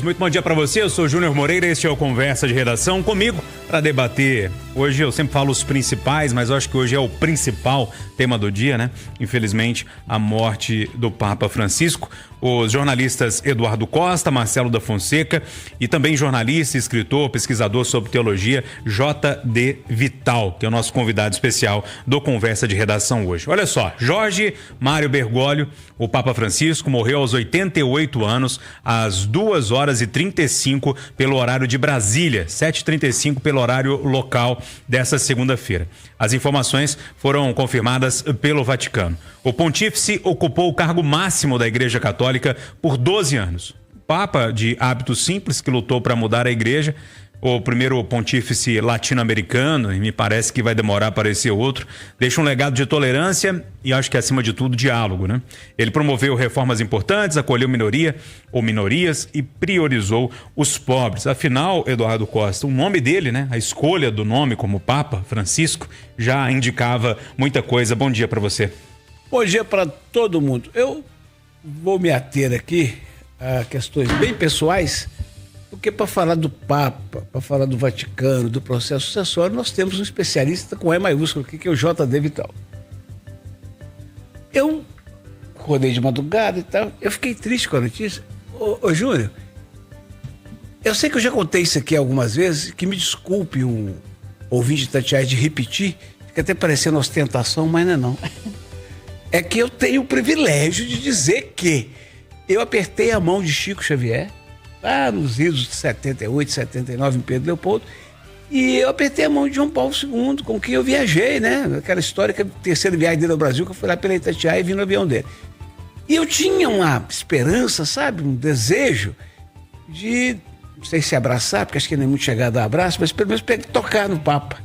muito bom dia para você. Eu sou Júnior Moreira, este é o Conversa de Redação comigo para debater. Hoje eu sempre falo os principais, mas eu acho que hoje é o principal tema do dia, né? Infelizmente, a morte do Papa Francisco. Os jornalistas Eduardo Costa, Marcelo da Fonseca e também jornalista, escritor, pesquisador sobre teologia, J.D. Vital, que é o nosso convidado especial do Conversa de Redação hoje. Olha só, Jorge Mário Bergoglio, o Papa Francisco, morreu aos 88 anos, às 2h35 pelo horário de Brasília, 7h35 pelo horário local dessa segunda-feira. As informações foram confirmadas pelo Vaticano. O pontífice ocupou o cargo máximo da Igreja Católica por 12 anos. Papa de hábitos simples que lutou para mudar a igreja, o primeiro pontífice latino-americano, e me parece que vai demorar a aparecer outro, deixa um legado de tolerância e acho que acima de tudo diálogo, né? Ele promoveu reformas importantes, acolheu minoria ou minorias e priorizou os pobres. Afinal, Eduardo Costa, o nome dele, né? A escolha do nome como Papa Francisco já indicava muita coisa. Bom dia para você. Bom dia para todo mundo. Eu vou me ater aqui a questões bem pessoais, porque para falar do Papa, para falar do Vaticano, do processo sucessório, nós temos um especialista com E maiúsculo aqui, que é o J.D. Vital. Eu acordei de madrugada e tal, eu fiquei triste com a notícia. Ô Júnior, eu sei que eu já contei isso aqui algumas vezes, que me desculpe um ouvinte de Itatiaia de repetir, fica até parecendo ostentação, mas não é não. É que eu tenho o privilégio de dizer que eu apertei a mão de Chico Xavier, lá nos idos de 78, 79, em Pedro Leopoldo, e eu apertei a mão de João Paulo II, com quem eu viajei, né? Aquela histórica terceira viagem dele ao Brasil, que eu fui lá pela Itatiaia e vim no avião dele. E eu tinha uma esperança, sabe? Um desejo de, não sei se abraçar, porque acho que ele não é muito chegado a abraço, mas pelo menos tocar no Papa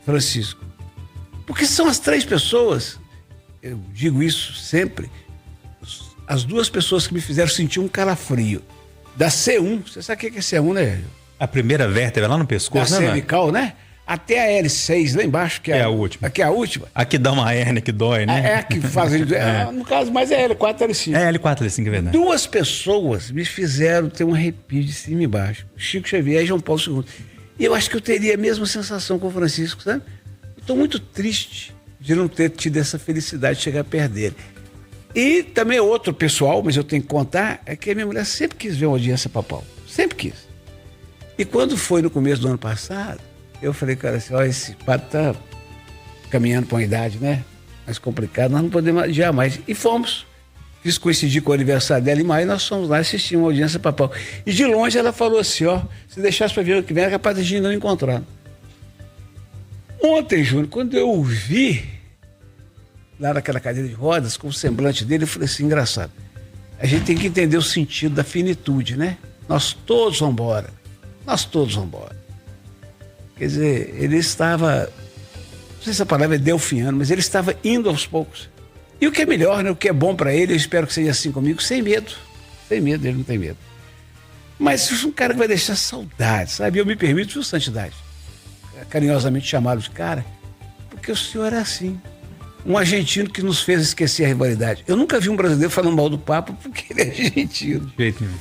Francisco. Porque são as três pessoas, eu digo isso sempre, as duas pessoas que me fizeram sentir um calafrio. Da C1, você sabe o que é C1, né? A primeira vértebra lá no pescoço, da né? cervical, né? Até a L6 lá embaixo, que é a última. Aqui é a última. Aqui dá uma hérnia que dói, né? É a que faz. No caso, mais é L4, L5. É L4, L5, é verdade. Duas pessoas me fizeram ter um arrepio de cima e baixo. Chico Xavier e João Paulo II. E eu acho que eu teria a mesma sensação com o Francisco, sabe? Estou muito triste de não ter tido essa felicidade de chegar perto dele. E também outro pessoal, mas eu tenho que contar, é que a minha mulher sempre quis ver uma audiência papal. Sempre quis. E quando foi no começo do ano passado, eu falei, cara, assim, ó, esse padre tá caminhando para uma idade, né? Mais complicada, nós não podemos adiar mais. E fomos. Fiz coincidir com o aniversário dela em maio, nós fomos lá assistir uma audiência papal. E de longe ela falou assim, ó, se deixasse para ver o que vem, é capaz de a gente não encontrar. Ontem, Júnior, quando eu vi lá naquela cadeira de rodas, com o semblante dele, eu falei assim, engraçado. A gente tem que entender o sentido da finitude, né? Nós todos vamos embora. Nós todos vamos embora. Quer dizer, ele estava, não sei se a palavra é delfiano, mas ele estava indo aos poucos. E o que é melhor, né? O que é bom para ele, eu espero que seja assim comigo, sem medo. Sem medo, ele não tem medo. Mas um cara que vai deixar saudade, sabe? Eu me permito, viu, santidade? Carinhosamente chamado de cara, porque o senhor é assim. Um argentino que nos fez esquecer a rivalidade. Eu nunca vi um brasileiro falando mal do Papa porque ele é argentino. De jeito nenhum.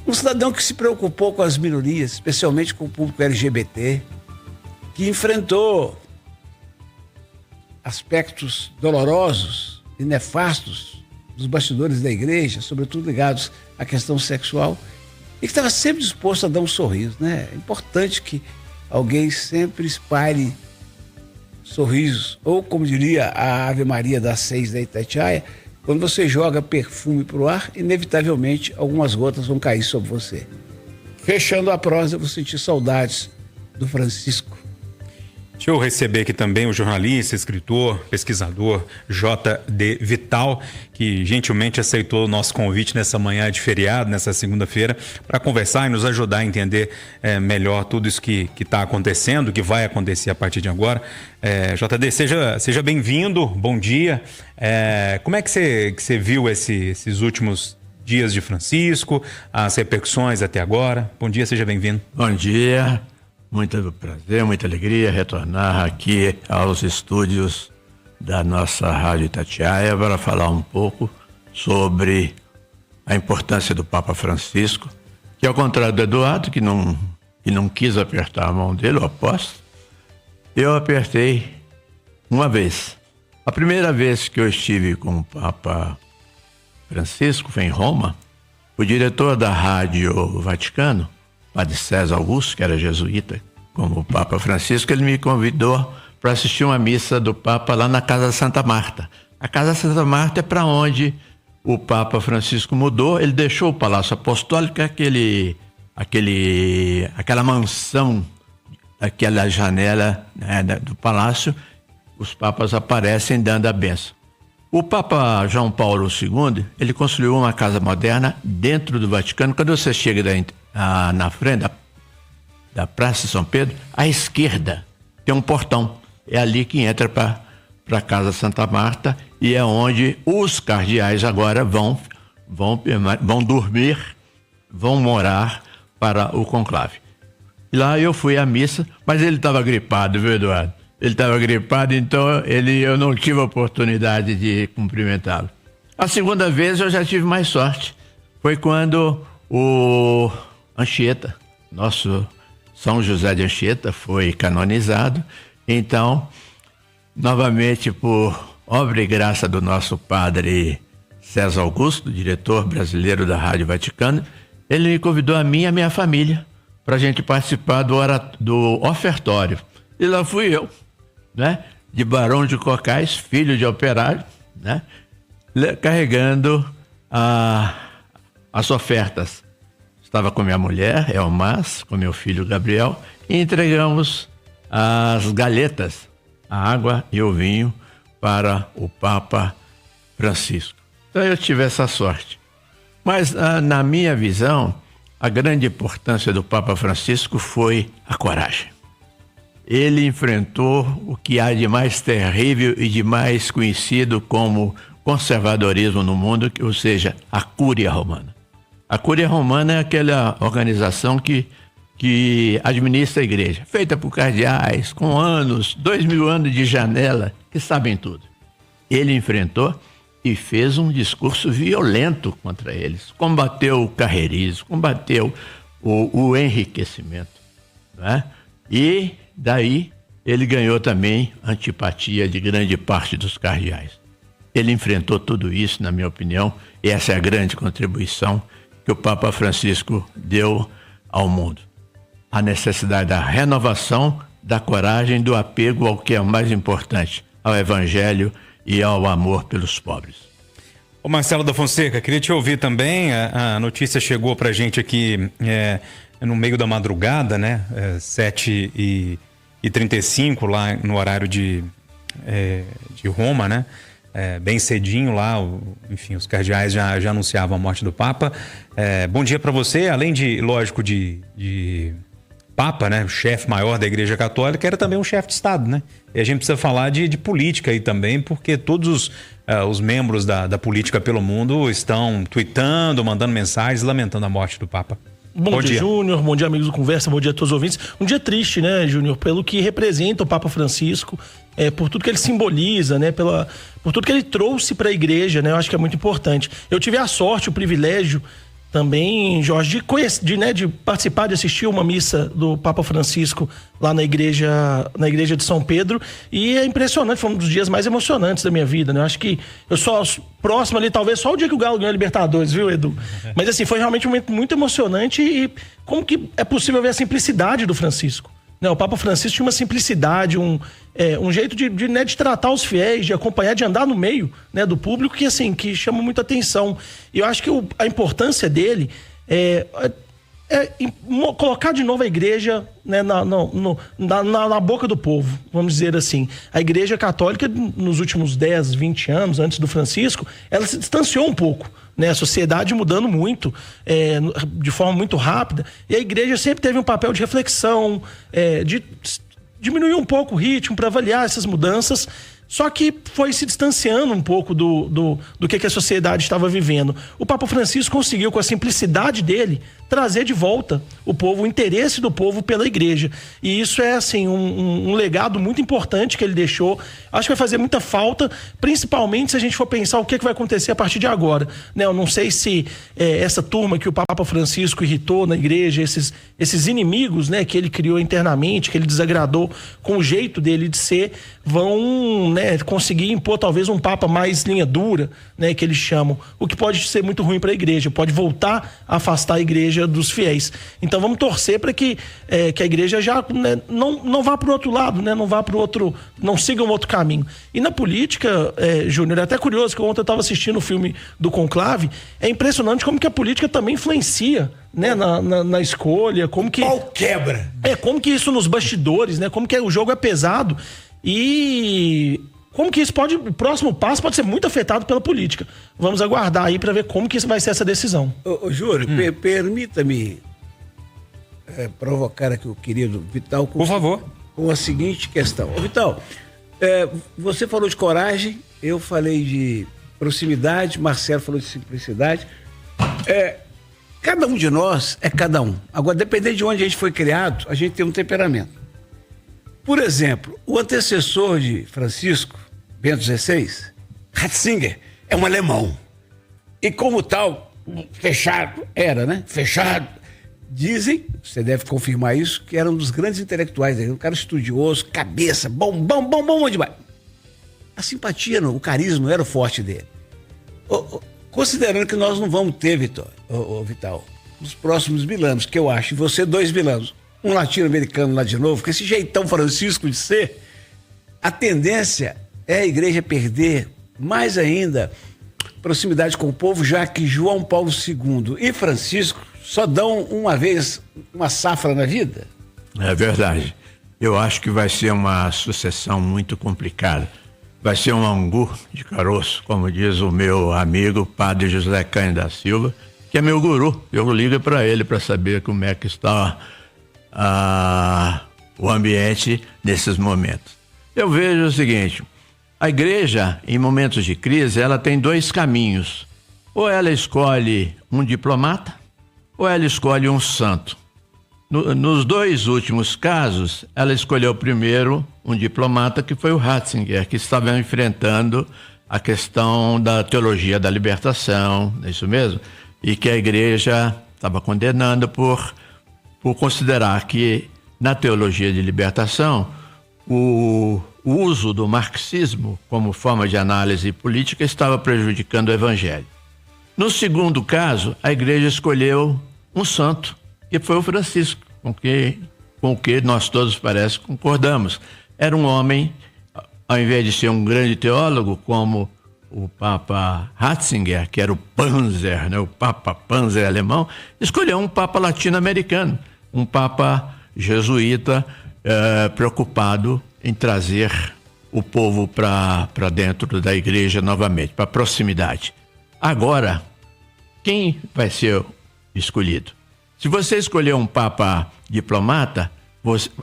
Um cidadão que se preocupou com as minorias, especialmente com o público LGBT, que enfrentou aspectos dolorosos e nefastos dos bastidores da igreja, sobretudo ligados à questão sexual, e que estava sempre disposto a dar um sorriso, né? É importante que alguém sempre espalhe sorrisos, ou como diria a Ave Maria das 6 da Itatiaia, quando você joga perfume para o ar, inevitavelmente algumas gotas vão cair sobre você. Fechando a prosa, eu vou sentir saudades do Francisco. Deixa eu receber aqui também o jornalista, escritor, pesquisador J.D. Vital, que gentilmente aceitou o nosso convite nessa manhã de feriado, nessa segunda-feira, para conversar e nos ajudar a entender melhor tudo isso que está acontecendo, que vai acontecer a partir de agora. J.D., seja bem-vindo, bom dia. Como é que você viu esses últimos dias de Francisco, as repercussões até agora? Bom dia, seja bem-vindo. Bom dia. Muito prazer, muita alegria retornar aqui aos estúdios da nossa Rádio Itatiaia para falar um pouco sobre a importância do Papa Francisco, que ao contrário do Eduardo, que não quis apertar a mão dele, o apóstolo, eu apertei uma vez. A primeira vez que eu estive com o Papa Francisco foi em Roma. O diretor da Rádio Vaticano, Padre César Augusto, que era jesuíta, como o Papa Francisco, ele me convidou para assistir uma missa do Papa lá na Casa Santa Marta. A Casa Santa Marta é para onde o Papa Francisco mudou. Ele deixou o Palácio Apostólico, aquela mansão, aquela janela, né, do palácio. Os papas aparecem dando a bênção. O Papa João Paulo II, ele construiu uma casa moderna dentro do Vaticano. Quando você chega na frente da Praça de São Pedro, à esquerda tem um portão. É ali que entra para a Casa Santa Marta, e é onde os cardeais agora vão dormir, vão morar para o conclave. E lá eu fui à missa, mas ele estava gripado, viu, Eduardo? Ele estava gripado, então eu não tive a oportunidade de cumprimentá-lo. A segunda vez eu já tive mais sorte. Foi quando o Anchieta, nosso São José de Anchieta, foi canonizado. Então, novamente, por obra e graça do nosso padre César Augusto, diretor brasileiro da Rádio Vaticano, ele me convidou a mim e a minha família para a gente participar do ofertório. E lá fui eu, né? De Barão de Cocais, filho de operário, né? Carregando as ofertas. Estava com minha mulher, Elmas, com meu filho Gabriel, e entregamos as galhetas, a água e o vinho para o Papa Francisco. Então eu tive essa sorte. Mas na minha visão, a grande importância do Papa Francisco foi a coragem. Ele enfrentou o que há de mais terrível e de mais conhecido como conservadorismo no mundo, ou seja, a Cúria Romana. A Cúria Romana é aquela organização que administra a igreja, feita por cardeais, com 2000 anos de janela, que sabem tudo. Ele enfrentou e fez um discurso violento contra eles. Combateu o carreirismo, combateu o enriquecimento, né? E daí ele ganhou também antipatia de grande parte dos cardeais. Ele enfrentou tudo isso, na minha opinião, e essa é a grande contribuição que o Papa Francisco deu ao mundo. A necessidade da renovação, da coragem, do apego ao que é o mais importante, ao Evangelho e ao amor pelos pobres. Ô Marcelo da Fonseca, queria te ouvir também. A notícia chegou pra gente aqui no meio da madrugada, né? 7h35 lá no horário de Roma, né? Bem cedinho lá, enfim, os cardeais já anunciavam a morte do Papa. Bom dia para você, além de, lógico, de Papa, né, o chefe maior da Igreja Católica, era também um chefe de Estado, né? E a gente precisa falar de política aí também, porque todos os membros da política pelo mundo estão tweetando, mandando mensagens, lamentando a morte do Papa. Bom dia, Júnior. Bom dia, amigos do Conversa. Bom dia a todos os ouvintes. Um dia triste, né, Júnior? Pelo que representa o Papa Francisco, por tudo que ele simboliza, né? Por tudo que ele trouxe para a igreja, né? Eu acho que é muito importante. Eu tive a sorte, o privilégio também, Jorge, de participar, de assistir uma missa do Papa Francisco lá na igreja de São Pedro, e é impressionante, foi um dos dias mais emocionantes da minha vida, né? Eu acho que eu só próximo ali, talvez só o dia que o Galo ganhou a Libertadores, viu, Edu? Mas assim, foi realmente um momento muito emocionante, e como que é possível ver a simplicidade do Francisco? Né? O Papa Francisco tinha uma simplicidade, um jeito de tratar os fiéis, de acompanhar, de andar no meio, né, do público, que assim, que chama muita atenção. E eu acho que a importância dele é colocar de novo a igreja, né, na boca do povo, vamos dizer assim. A igreja católica, nos últimos 10, 20 anos, antes do Francisco, ela se distanciou um pouco, né? A sociedade mudando muito, de forma muito rápida, e a igreja sempre teve um papel de reflexão, de diminuir um pouco o ritmo para avaliar essas mudanças, só que foi se distanciando um pouco do que a sociedade estava vivendo. O Papa Francisco conseguiu, com a simplicidade dele, trazer de volta o povo, o interesse do povo pela igreja. E isso é, assim, um legado muito importante que ele deixou. Acho que vai fazer muita falta, principalmente se a gente for pensar o que vai acontecer a partir de agora, né? Eu não sei se essa turma que o Papa Francisco irritou na igreja, esses inimigos, né, que ele criou internamente, que ele desagradou com o jeito dele de ser, vão, né, conseguir impor talvez um Papa mais linha dura, né, que eles chamam, o que pode ser muito ruim para a igreja, pode voltar a afastar a igreja dos fiéis. Então vamos torcer para que a igreja já, né, não vá para o outro lado, né, não vá para o outro, não siga um outro caminho. E na política, Júnior, é até curioso que ontem eu estava assistindo o filme do Conclave, é impressionante como que a política também influencia, né, na escolha, como que... Pau quebra! Como que isso nos bastidores, né, como que o jogo é pesado e... como que isso pode, o próximo passo pode ser muito afetado pela política. Vamos aguardar aí para ver como que isso vai ser essa decisão. Ô Júlio, permita-me provocar aqui o querido Vital por favor, com a seguinte questão. Ô Vital, você falou de coragem, eu falei de proximidade, Marcelo falou de simplicidade. Cada um de nós é cada um. Agora, dependendo de onde a gente foi criado, a gente tem um temperamento. Por exemplo, o antecessor de Francisco, Bento XVI, Ratzinger, é um alemão. E como tal, fechado, era, né? Fechado. Dizem, você deve confirmar isso, que era um dos grandes intelectuais dele, um cara estudioso, cabeça, bom demais. A simpatia, o carisma não era o forte dele. Considerando que nós não vamos ter, Vital, nos próximos 1000 anos, que eu acho, e você 2000 anos, um latino-americano lá de novo, com esse jeitão Francisco de ser, a tendência é a igreja perder mais ainda proximidade com o povo, já que João Paulo II e Francisco só dão uma vez uma safra na vida? É verdade. Eu acho que vai ser uma sucessão muito complicada. Vai ser um angu de caroço, como diz o meu amigo, padre José Cândido da Silva, que é meu guru. Eu ligo para ele para saber como é que está o ambiente nesses momentos. Eu vejo o seguinte: a igreja, em momentos de crise, ela tem 2 caminhos. Ou ela escolhe um diplomata, ou ela escolhe um santo. Nos 2 últimos casos, ela escolheu primeiro um diplomata, que foi o Ratzinger, que estava enfrentando a questão da teologia da libertação, é isso mesmo? E que a igreja estava condenando por considerar que, na teologia de libertação, o uso do marxismo como forma de análise política estava prejudicando o evangelho. No segundo caso, a igreja escolheu um santo, que foi o Francisco, com o que nós todos parece concordamos. Era um homem, ao invés de ser um grande teólogo, como o Papa Ratzinger, que era o Panzer, né, o Papa Panzer alemão, escolheu um Papa latino-americano, um Papa jesuíta, preocupado em trazer o povo para dentro da igreja novamente, para a proximidade. Agora, quem vai ser escolhido? Se você escolher um Papa diplomata,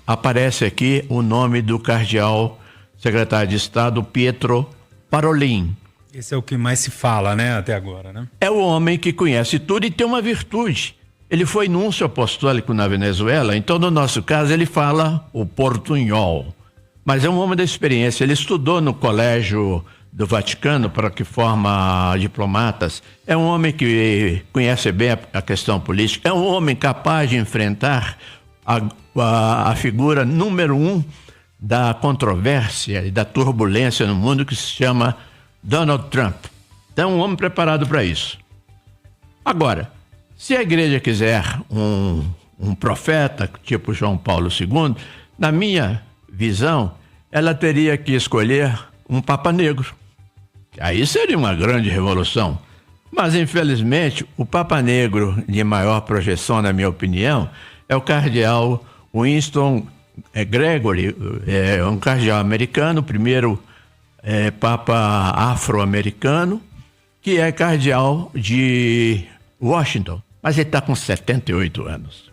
aparece aqui o nome do cardeal secretário de Estado Pietro Parolin. Esse é o que mais se fala, né, até agora, né? É o homem que conhece tudo e tem uma virtude. Ele foi núncio apostólico na Venezuela, então no nosso caso ele fala o portunhol. Mas é um homem da experiência, ele estudou no colégio do Vaticano para que forma diplomatas. É um homem que conhece bem a questão política, é um homem capaz de enfrentar a figura número 1 da controvérsia e da turbulência no mundo, que se chama Donald Trump. Então, um homem preparado para isso. Agora, se a igreja quiser um profeta, tipo João Paulo II, na minha visão, ela teria que escolher um Papa Negro. Aí seria uma grande revolução. Mas, infelizmente, o Papa Negro de maior projeção, na minha opinião, é o cardeal Winston Gregory, é um cardeal americano, primeiro Papa afro-americano, que é cardeal de Washington. Mas ele está com 78 anos.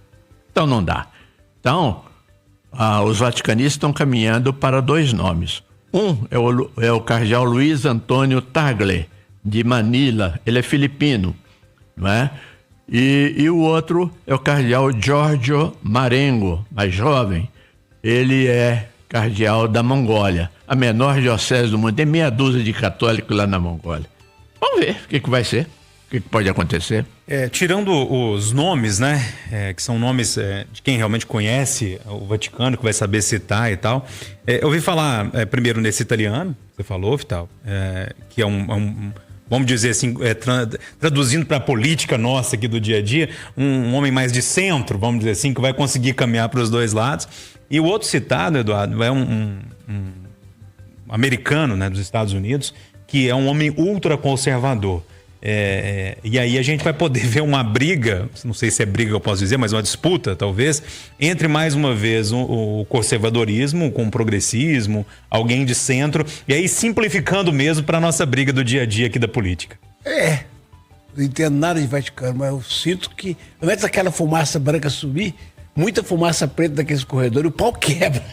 Então não dá. Então, os vaticanistas estão caminhando para 2 nomes. Um é o cardeal Luiz Antônio Tagle, de Manila. Ele é filipino, não é? E o outro é o cardeal Giorgio Marengo, mais jovem. Ele é cardeal da Mongólia, a menor diocese do mundo. Tem meia dúzia de católicos lá na Mongólia. Vamos ver o que vai ser, o que pode acontecer. Tirando os nomes, né, que são nomes de quem realmente conhece o Vaticano, que vai saber citar e tal. Eu ouvi falar primeiro nesse italiano, que você falou, Vital, que é vamos dizer assim, traduzindo para a política nossa aqui do dia a dia, um homem mais de centro, vamos dizer assim, que vai conseguir caminhar para os dois lados. E o outro citado, Eduardo, é um americano, né, dos Estados Unidos, que é um homem ultraconservador. E aí a gente vai poder ver uma briga, não sei se é briga eu posso dizer, mas uma disputa talvez, entre mais uma vez o conservadorismo com o progressismo, alguém de centro, e aí simplificando mesmo para a nossa briga do dia a dia aqui da política. Não entendo nada de Vaticano, mas eu sinto que antes daquela fumaça branca subir, muita fumaça preta daqueles corredores, o pau quebra.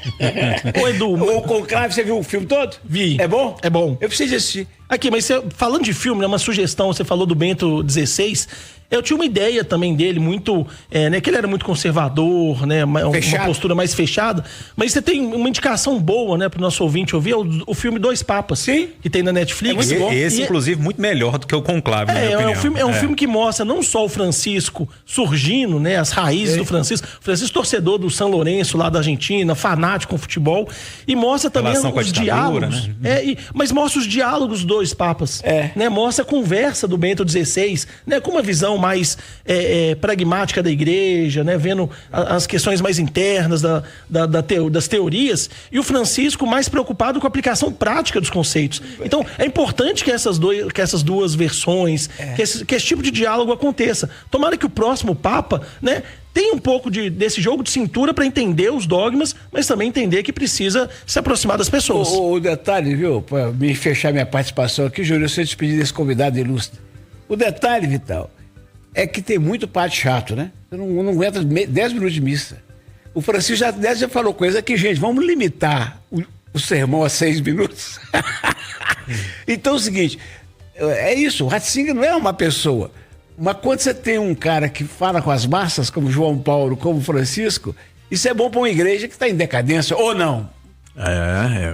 Ô, Edu, o Conclave, você viu o filme todo? Vi. É bom? É bom. Eu preciso assistir. Aqui, mas falando de filme, né, uma sugestão, você falou do Bento XVI, eu tinha uma ideia também dele, muito, né, que ele era muito conservador, né, uma postura mais fechada, mas você tem uma indicação boa, né, pro nosso ouvinte ouvir, o filme Dois Papas. Sim. Que tem na Netflix. Esse, inclusive, muito melhor do que o Conclave, na minha opinião. É um filme que mostra não só o Francisco surgindo, né, as raízes do Francisco, torcedor do São Lourenço lá da Argentina, fanático com futebol, e mostra também os diálogos, né? Mas mostra os diálogos dos dois papas, né? Mostra a conversa do Bento XVI, né, com uma visão mais pragmática da igreja, né, vendo as questões mais internas das teorias, e o Francisco mais preocupado com a aplicação prática dos conceitos. Então, é importante que essas duas versões, que esse tipo de diálogo aconteça. Tomara que o próximo Papa, né, tem um pouco desse jogo de cintura para entender os dogmas, mas também entender que precisa se aproximar das pessoas. O detalhe, viu, para me fechar minha participação aqui, Júlio, eu sei despedir desse convidado ilustre. O detalhe, Vital, é que tem muito padre chato, né? Você não aguenta 10 minutos de missa. O Francisco já falou coisa aqui, gente, vamos limitar o sermão a 6 minutos. Então é o seguinte, é isso, o Ratzinger não é uma pessoa. Mas quando você tem um cara que fala com as massas, como João Paulo, como Francisco, isso é bom para uma igreja que está em decadência, ou não? É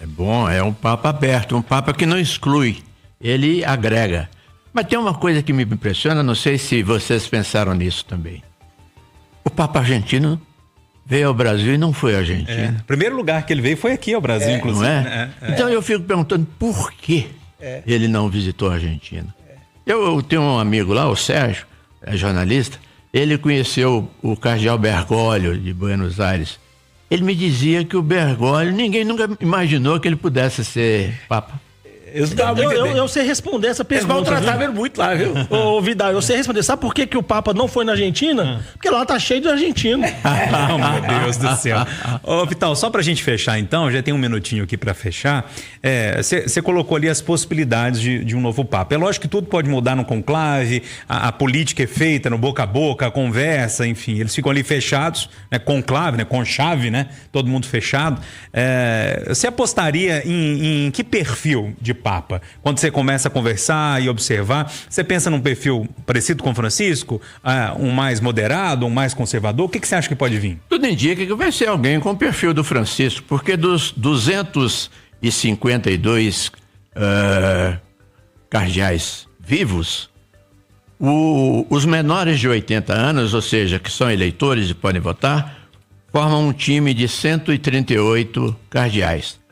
bom, é um papa aberto, um papa que não exclui, ele agrega. Mas tem uma coisa que me impressiona, não sei se vocês pensaram nisso também. O papa argentino veio ao Brasil e não foi à Argentina. O primeiro lugar que ele veio foi aqui ao Brasil, inclusive. Não é? Então eu fico perguntando por que ele não visitou a Argentina. Eu tenho um amigo lá, o Sérgio, é jornalista, ele conheceu o cardeal Bergoglio de Buenos Aires. Ele me dizia que o Bergoglio, ninguém nunca imaginou que ele pudesse ser papa. Eu sei responder essa pergunta. Eles maltratavam ele muito lá, viu? Ô, Vidal, eu sei responder. Sabe por que o Papa não foi na Argentina? Porque lá tá cheio de argentino. Oh, meu Deus do céu. Ô, Vital, só pra gente fechar então, já tem um minutinho aqui pra fechar. Você colocou ali as possibilidades de um novo Papa. É lógico que tudo pode mudar no conclave, a política é feita no boca a boca, a conversa, enfim, eles ficam ali fechados, né, conclave, né, com chave, né, todo mundo fechado. Você apostaria em que perfil de Papa? Quando você começa a conversar e observar, você pensa num perfil parecido com Francisco? Um mais moderado, um mais conservador? O que você acha que pode vir? Tudo indica que vai ser alguém com o perfil do Francisco, porque dos 252 cardeais vivos, os menores de 80 anos, ou seja, que são eleitores e podem votar, formam um time de 138 cardeais.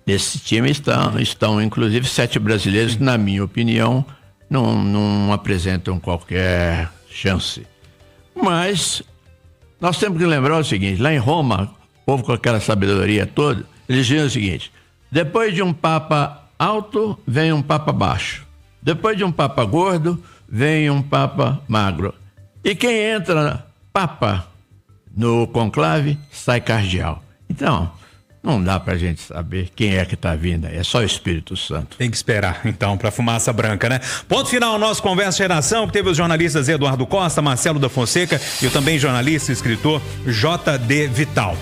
Nesse time estão inclusive 7 brasileiros que, na minha opinião, não apresentam qualquer chance. Mas nós temos que lembrar o seguinte, lá em Roma, o povo com aquela sabedoria toda, eles diziam o seguinte: depois de um papa alto, vem um papa baixo. Depois de um papa gordo, vem um papa magro. E quem entra papa no conclave, sai cardeal. Então, não dá pra gente saber quem é que tá vindo, é só o Espírito Santo. Tem que esperar, então, pra fumaça branca, né? Ponto final, nosso Conversa Geração, que teve os jornalistas Eduardo Costa, Marcelo da Fonseca e o também jornalista e escritor J.D. Vital.